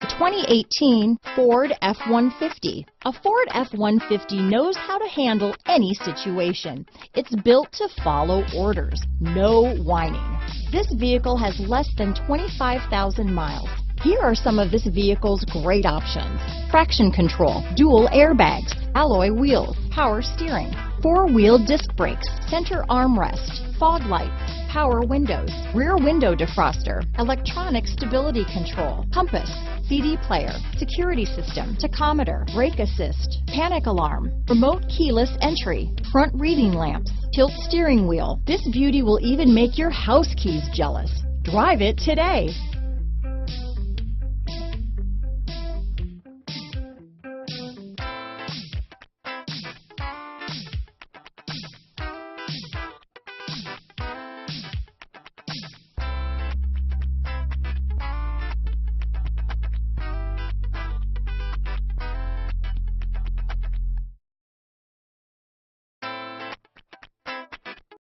2018 Ford F-150. A Ford F-150 knows how to handle any situation. It's built to follow orders, no whining. This vehicle has less than 25,000 miles. Here are some of this vehicle's great options: traction control, dual airbags, alloy wheels, power steering, four-wheel disc brakes, center armrest, fog lights, power windows, rear window defroster, electronic stability control, compass, CD player, security system, tachometer, brake assist, panic alarm, remote keyless entry, front reading lamps, tilt steering wheel. This beauty will even make your house keys jealous. Drive it today.